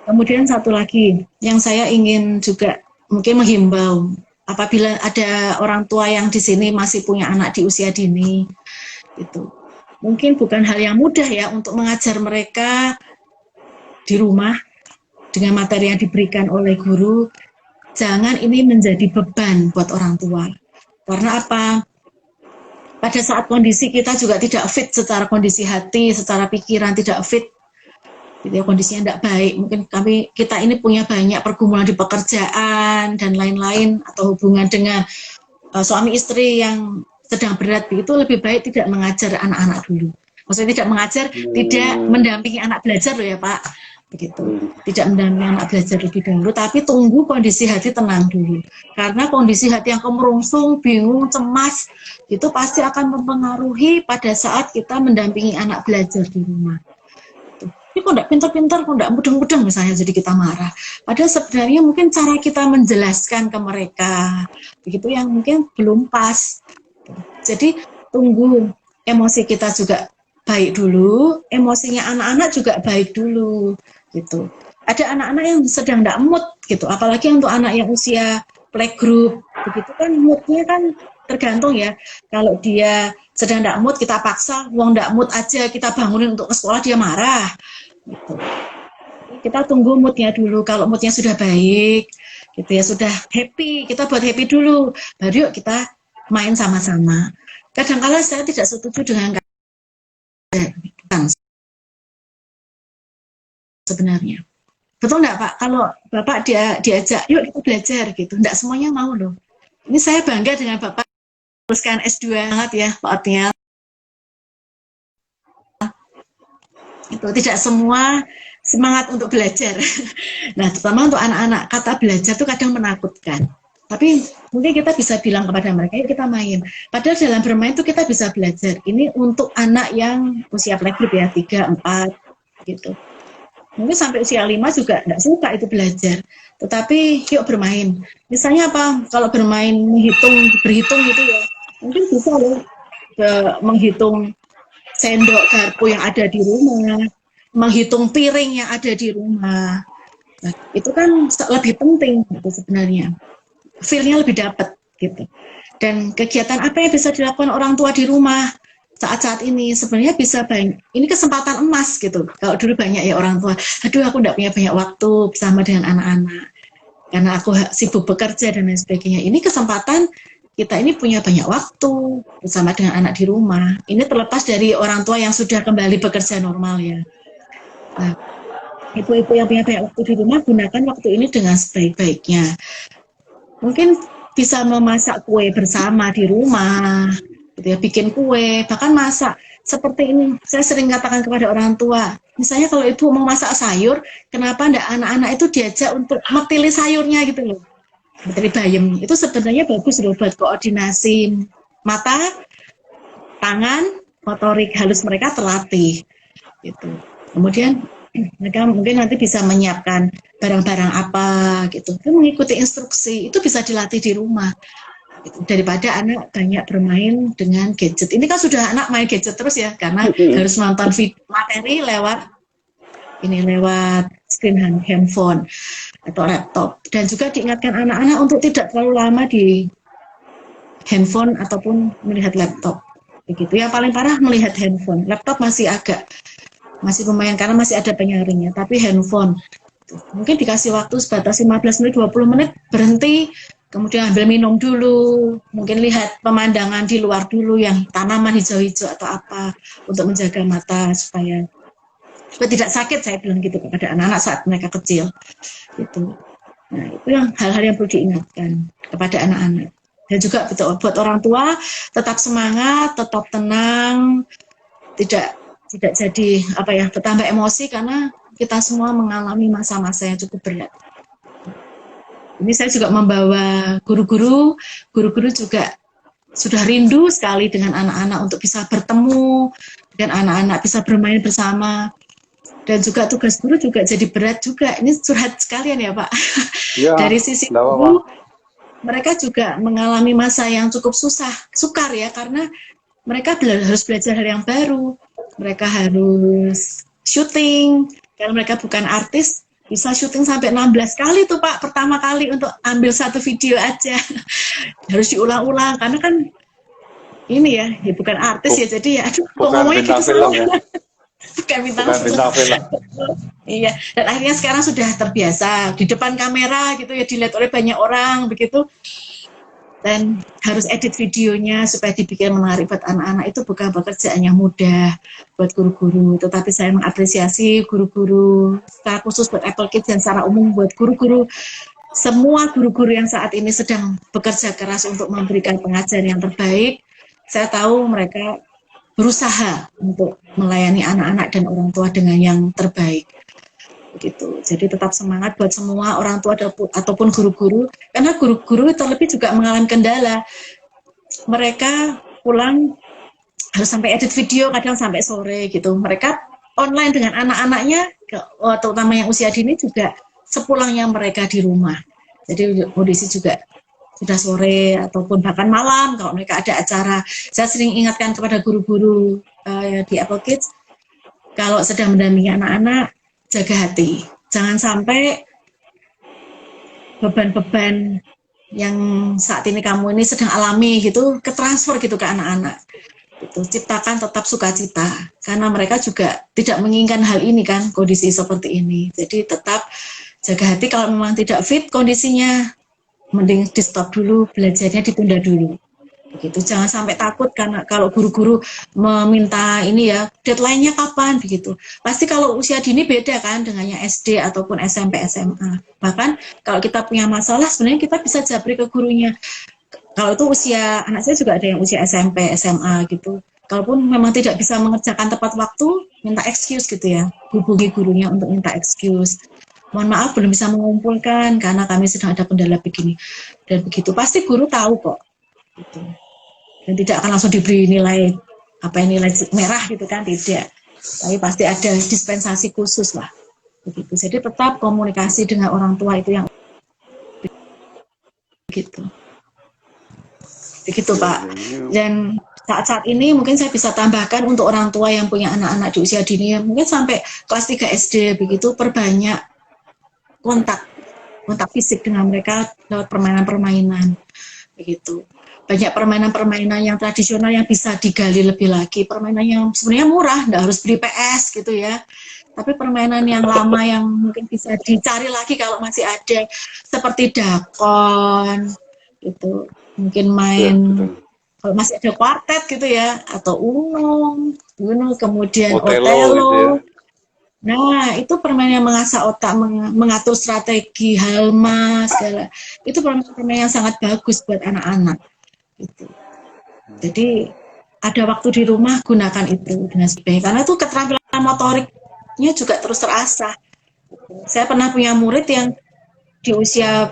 Kemudian satu lagi yang saya ingin juga mungkin menghimbau, apabila ada orang tua yang di sini masih punya anak di usia dini, itu mungkin bukan hal yang mudah ya untuk mengajar mereka di rumah dengan materi yang diberikan oleh guru. Jangan ini menjadi beban buat orang tua. Kita apa? Pada saat kondisi kita juga tidak fit secara kondisi hati, secara pikiran tidak fit, gitu ya, kondisinya tidak baik. Mungkin kita ini punya banyak pergumulan di pekerjaan dan lain-lain, atau hubungan dengan suami istri yang sedang berat itu lebih baik tidak mengajar anak-anak dulu. Maksudnya tidak mengajar, tidak mendampingi anak belajar loh ya Pak. Begitu. Tidak mendampingi anak belajar lebih dahulu, tapi tunggu kondisi hati tenang dulu. Karena kondisi hati yang kemerungsung, bingung, cemas, itu pasti akan mempengaruhi pada saat kita mendampingi anak belajar di rumah. Ini kok enggak pintar-pintar, kok enggak mudeng-mudeng misalnya, jadi kita marah. Padahal sebenarnya mungkin cara kita menjelaskan ke mereka, begitu yang mungkin belum pas. Jadi tunggu emosi kita juga baik dulu, emosinya anak-anak juga baik dulu, gitu. Ada anak-anak yang sedang enggak mood, gitu. Apalagi untuk anak yang usia playgroup, begitu kan moodnya kan tergantung ya. Kalau dia sedang enggak mood, kita paksa, wong enggak mood aja kita bangunin untuk ke sekolah, dia marah. Gitu. Kita tunggu moodnya dulu. Kalau moodnya sudah baik, gitu ya, sudah happy, kita buat happy dulu. Baru yuk kita main sama-sama. Kadang-kala saya tidak setuju dengan sebenarnya. Betul nggak Pak? Kalau Bapak diajak, yuk kita belajar gitu. Nggak semuanya mau loh. Ini saya bangga dengan Bapak teruskan S2 banget ya Pak Otniel. Itu tidak semua semangat untuk belajar. Nah, terutama untuk anak-anak, kata belajar itu kadang menakutkan. Tapi mungkin kita bisa bilang kepada mereka, yuk kita main. Padahal dalam bermain itu kita bisa belajar. Ini untuk anak yang usia playgroup ya, 3, 4, gitu. Mungkin sampai usia 5 juga nggak suka itu belajar. Tetapi yuk bermain. Misalnya apa? Kalau bermain berhitung gitu ya. Mungkin bisa loh menghitung sendok garpu yang ada di rumah, menghitung piring yang ada di rumah. Nah, itu kan lebih penting gitu sebenarnya. Feel-nya lebih dapat gitu. Dan kegiatan apa yang bisa dilakukan orang tua di rumah saat-saat ini sebenarnya bisa banyak. Ini kesempatan emas gitu. Kalau dulu banyak ya orang tua, aduh aku enggak punya banyak waktu bersama dengan anak-anak karena aku sibuk bekerja dan lain sebagainya. Ini kesempatan kita ini punya banyak waktu bersama dengan anak di rumah. Ini terlepas dari orang tua yang sudah kembali bekerja normal ya. Nah, ibu-ibu yang punya banyak waktu di rumah, gunakan waktu ini dengan sebaik-baiknya. Mungkin bisa memasak kue bersama di rumah, gitu ya, bikin kue, bahkan masak. Seperti ini, saya sering katakan kepada orang tua, misalnya kalau ibu mau masak sayur, kenapa enggak anak-anak itu diajak untuk metili sayurnya gitu loh. Metili bayam, itu sebenarnya bagus loh buat koordinasi mata, tangan, motorik halus mereka terlatih. Gitu. Kemudian mereka mungkin nanti bisa menyiapkan barang-barang apa gitu, itu mengikuti instruksi, itu bisa dilatih di rumah gitu. Daripada anak banyak bermain dengan gadget. Ini kan sudah anak main gadget terus ya, karena harus nonton materi lewat screen handphone atau laptop. Dan juga diingatkan anak-anak untuk tidak terlalu lama di handphone ataupun melihat laptop. Begitu. Yang paling parah melihat handphone. Laptop masih lumayan karena masih ada penyaringnya, tapi handphone mungkin dikasih waktu sebatas 15 menit, 20 menit, berhenti, kemudian ambil minum dulu, mungkin lihat pemandangan di luar dulu yang tanaman hijau-hijau atau apa, untuk menjaga mata supaya tidak sakit, saya bilang gitu kepada anak-anak saat mereka kecil gitu. Nah, itu yang hal-hal yang perlu diingatkan kepada anak-anak. Dan juga buat orang tua, tetap semangat, tetap tenang, tidak jadi bertambah emosi karena kita semua mengalami masa-masa yang cukup berat. Ini saya juga membawa guru-guru juga sudah rindu sekali dengan anak-anak untuk bisa bertemu dengan anak-anak, bisa bermain bersama. Dan juga tugas guru juga jadi berat juga. Ini curhat sekalian ya Pak. Ya, dari sisi guru, mereka juga mengalami masa yang cukup sukar ya, karena mereka harus belajar hal yang baru. Mereka harus syuting, karena mereka bukan artis, bisa syuting sampai 16 kali tuh Pak, pertama kali untuk ambil satu video aja. Harus diulang-ulang, karena kan ini ya bukan artis ya, jadi ya aduh kok ngomongnya gitu film ya. Bukan bintang film. Iya, dan akhirnya sekarang sudah terbiasa di depan kamera gitu ya, dilihat oleh banyak orang begitu. Dan harus edit videonya supaya dibikin menarik buat anak-anak, itu bukan pekerjaan yang mudah buat guru-guru. Tetapi saya mengapresiasi guru-guru secara khusus buat Apple Kids dan secara umum buat guru-guru semua guru-guru yang saat ini sedang bekerja keras untuk memberikan pengajaran yang terbaik. Saya tahu mereka berusaha untuk melayani anak-anak dan orang tua dengan yang terbaik. Begitu. Jadi tetap semangat buat semua orang tua ataupun guru-guru, karena guru-guru terlebih juga mengalami kendala. Mereka pulang harus sampai edit video, kadang sampai sore gitu. Mereka online dengan anak-anaknya, terutama yang usia dini juga sepulangnya mereka di rumah. Jadi kondisi juga sudah sore ataupun bahkan malam kalau mereka ada acara. Saya sering ingatkan kepada guru-guru di Apple Kids, kalau sedang mendampingi anak-anak, jaga hati. Jangan sampai beban-beban yang saat ini kamu ini sedang alami gitu, ketransfer gitu ke anak-anak. Itu ciptakan tetap sukacita, karena mereka juga tidak menginginkan hal ini kan, kondisi seperti ini. Jadi tetap jaga hati, kalau memang tidak fit kondisinya, mending di stop dulu, belajarnya ditunda dulu. Begitu, jangan sampai takut karena kalau guru-guru meminta ini ya, deadline-nya kapan begitu. Pasti kalau usia dini beda kan dengannya SD ataupun SMP, SMA. Bahkan kalau kita punya masalah sebenarnya kita bisa japri ke gurunya. Kalau itu usia, anak saya juga ada yang usia SMP, SMA gitu. Kalaupun memang tidak bisa mengerjakan tepat waktu, minta excuse gitu ya. Hubungi gurunya untuk minta excuse. Mohon maaf belum bisa mengumpulkan karena kami sedang ada kendala begini. Dan begitu, pasti guru tahu kok. Gitu. Dan tidak akan langsung diberi nilai, nilai merah gitu kan, tidak. Tapi pasti ada dispensasi khusus lah. Begitu. Jadi tetap komunikasi dengan orang tua itu yang begitu. Begitu Pak. Dan saat-saat ini mungkin saya bisa tambahkan untuk orang tua yang punya anak-anak di usia dini, mungkin sampai kelas 3 SD begitu, perbanyak kontak fisik dengan mereka lewat permainan-permainan begitu. Banyak permainan-permainan yang tradisional yang bisa digali lebih lagi, permainan yang sebenarnya murah, nggak harus beli PS gitu ya. Tapi permainan yang lama yang mungkin bisa dicari lagi kalau masih ada, seperti dakon gitu. Mungkin main kalau masih ada kuartet gitu ya, atau Uno kemudian Otelo gitu ya. Nah, itu permainan yang mengasah otak, mengatur strategi, halma, segala. Itu permainan yang sangat bagus buat anak-anak. Gitu. Jadi, ada waktu di rumah, gunakan itu dengan sebaik. Karena itu keterampilan motoriknya juga terus terasah. Saya pernah punya murid yang di usia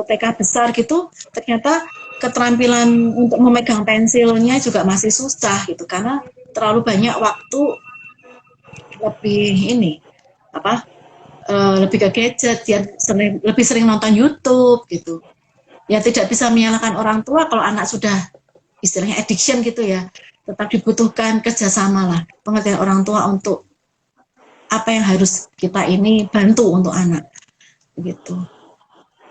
TK besar gitu, ternyata keterampilan untuk memegang pensilnya juga masih susah gitu, karena terlalu banyak waktu lebih ke gadget, ya lebih sering nonton YouTube gitu. Ya tidak bisa menyalahkan orang tua kalau anak sudah istilahnya addiction gitu ya. Tetap dibutuhkan kerjasama lah, pengertian orang tua untuk apa yang harus kita ini bantu untuk anak begitu.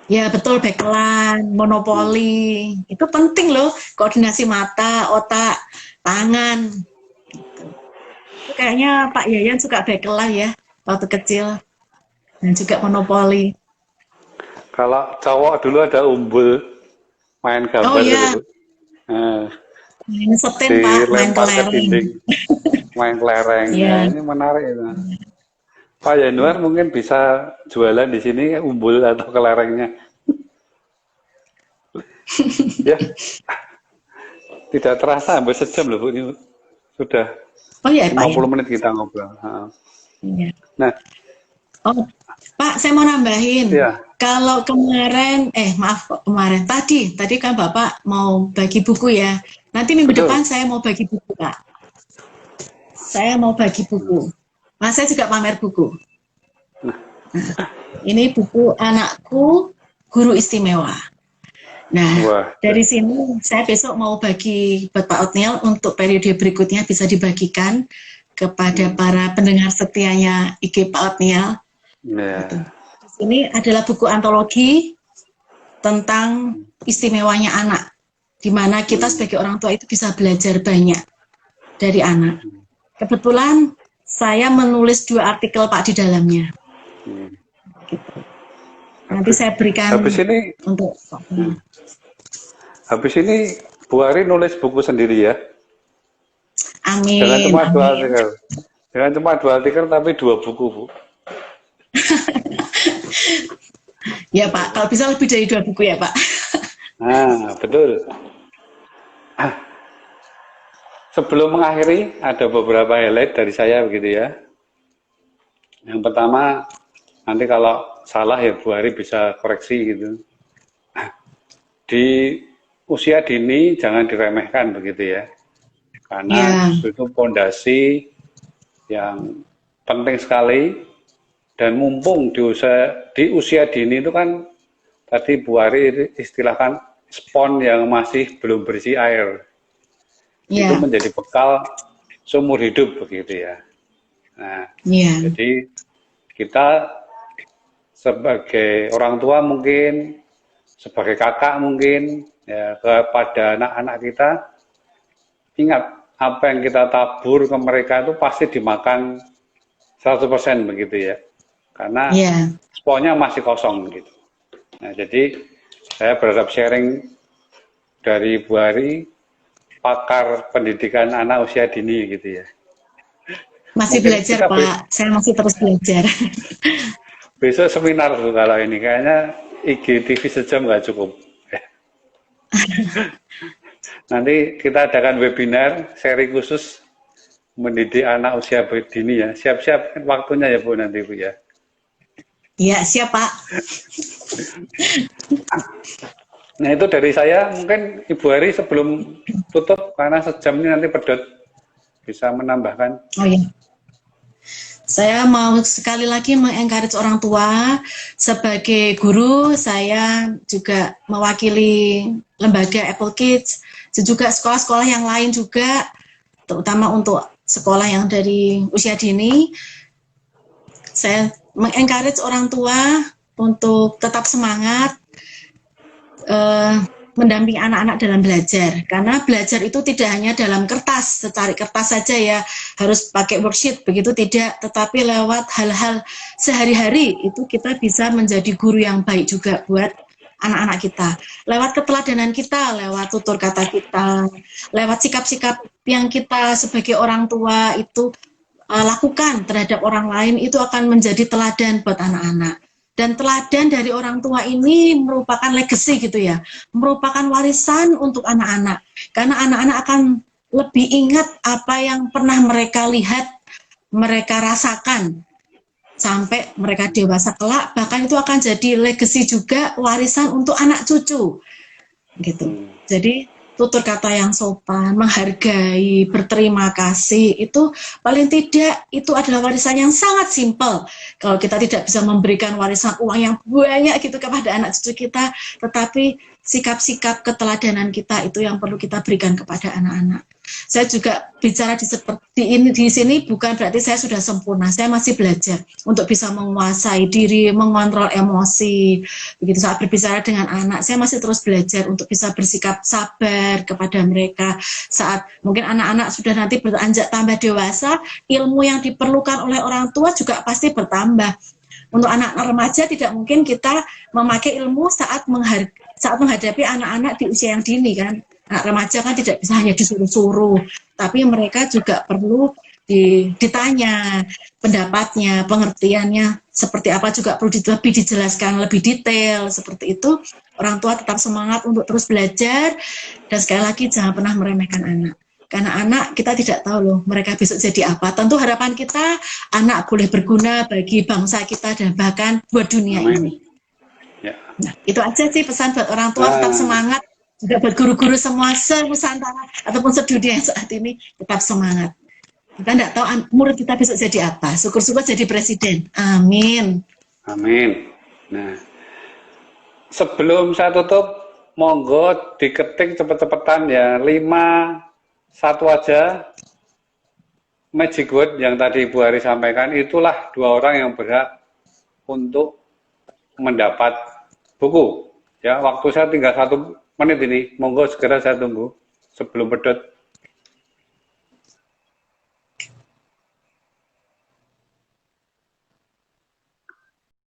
Ya betul, bekelan, monopoli, itu penting loh, koordinasi mata, otak, tangan. Gitu. Itu kayaknya Pak Yayan suka bekelan ya, waktu kecil, dan juga monopoli. Kalau cowok dulu ada umbul, main gambar gitu. Main setin Pak, main kelereng. Main kelereng, ya, ini menarik itu. Pak Yanuar mungkin bisa jualan di sini umbul atau kelerengnya. Ya, tidak terasa hampir sejam loh Bu, ini sudah 50 menit kita ngobrol. Ya. Nah, Pak, saya mau nambahin. Ya. Kalau kemarin, tadi kan Bapak mau bagi buku ya. Nanti minggu depan saya mau bagi buku Pak. Saya mau bagi buku. Nah, saya juga pamer buku. Nah, ini buku Anakku Guru Istimewa. Nah, dari sini saya besok mau bagi buat Pak Otniel untuk periode berikutnya bisa dibagikan kepada para pendengar setianya IG Pak Otniel. Di sini adalah buku antologi tentang istimewanya anak, di mana kita sebagai orang tua itu bisa belajar banyak dari anak. Kebetulan saya menulis 2 artikel Pak di dalamnya. Gitu. Nanti saya berikan untuk habis ini Bu Ari nulis buku sendiri ya. Amin. Jangan cuma 2 artikel. Jangan cuma 2 artikel tapi 2 buku Bu. Ya Pak, kalau bisa lebih dari 2 buku ya Pak. Nah, betul. Sebelum mengakhiri, ada beberapa highlight dari saya begitu ya. Yang pertama, nanti kalau salah ya Bu Hari bisa koreksi gitu. Di usia dini jangan diremehkan begitu ya. Karena Ya, justru itu pondasi yang penting sekali, dan mumpung di usia dini itu kan tadi Bu Ari istilahkan spon yang masih belum berisi air. Itu ya, menjadi bekal seumur hidup begitu ya. Nah, ya, jadi kita sebagai orang tua mungkin, sebagai kakak mungkin, ya kepada anak-anak kita, ingat apa yang kita tabur ke mereka itu pasti dimakan 100% begitu ya. Karena ya. sponnya masih kosong gitu. Nah, jadi saya berharap sharing dari Bu Ari, pakar pendidikan anak usia dini gitu ya. Masih Mungkin belajar kita Pak, saya masih terus belajar. besok seminar tuh kalau ini kayaknya IGTV sejam nggak cukup. Nanti kita adakan webinar seri khusus mendidik anak usia dini ya. Siap-siap waktunya ya Bu nanti Bu ya. Ya, siap Pak. Nah itu dari saya, mungkin Ibu Hari sebelum tutup karena sejam ini nanti pedot bisa menambahkan. Oh ya. Saya mau sekali lagi mengencourage orang tua. Sebagai guru, saya juga mewakili lembaga Apple Kids, dan juga sekolah-sekolah yang lain juga, terutama untuk sekolah yang dari usia dini. Saya mengencourage orang tua untuk tetap semangat, mendampingi anak-anak dalam belajar, karena belajar itu tidak hanya dalam kertas, secari kertas saja ya, harus pakai worksheet, begitu tidak, tetapi lewat hal-hal sehari-hari itu kita bisa menjadi guru yang baik juga buat anak-anak kita, lewat keteladanan kita, lewat tutur kata kita, lewat sikap-sikap yang kita sebagai orang tua itu lakukan terhadap orang lain, itu akan menjadi teladan buat anak-anak. Dan teladan dari orang tua ini merupakan legacy gitu ya, merupakan warisan untuk anak-anak. Karena anak-anak akan lebih ingat apa yang pernah mereka lihat, mereka rasakan, sampai mereka dewasa kelak, bahkan itu akan jadi legacy juga, warisan untuk anak cucu. Gitu. Jadi tutur kata yang sopan, menghargai, berterima kasih, itu paling tidak itu adalah warisan yang sangat simpel. Kalau kita tidak bisa memberikan warisan uang yang banyak gitu kepada anak cucu kita, tetapi sikap-sikap keteladanan kita itu yang perlu kita berikan kepada anak-anak. Saya juga bicara di sini bukan berarti saya sudah sempurna, saya masih belajar untuk bisa menguasai diri, mengontrol emosi. Begitu saat berbicara dengan anak, saya masih terus belajar untuk bisa bersikap sabar kepada mereka. Saat mungkin anak-anak sudah nanti beranjak tambah dewasa, ilmu yang diperlukan oleh orang tua juga pasti bertambah. Untuk anak remaja tidak mungkin kita memakai ilmu saat menghadapi anak-anak di usia yang dini kan. Anak remaja kan tidak bisa hanya disuruh-suruh, tapi mereka juga perlu ditanya pendapatnya, pengertiannya seperti apa juga perlu lebih dijelaskan lebih detail. Seperti itu, orang tua tetap semangat untuk terus belajar, dan sekali lagi jangan pernah meremehkan anak. Karena anak kita tidak tahu loh mereka besok jadi apa. Tentu harapan kita anak boleh berguna bagi bangsa kita dan bahkan buat dunia ini. Ya. Nah, itu aja sih pesan buat orang tua, tetap semangat. Juga buat guru-guru semua se-Nusantara ataupun sedunia saat ini, tetap semangat. Kita tidak tahu murid kita besok jadi apa. Syukur-syukur jadi presiden. Amin. Amin. Nah, sebelum saya tutup, monggo diketik cepet-cepetan ya, 1 aja magic word yang tadi Ibu Hari sampaikan. Itulah 2 orang yang berhak untuk mendapat buku. Ya, waktu saya tinggal 1 menit ini, monggo segera saya tunggu sebelum pedot.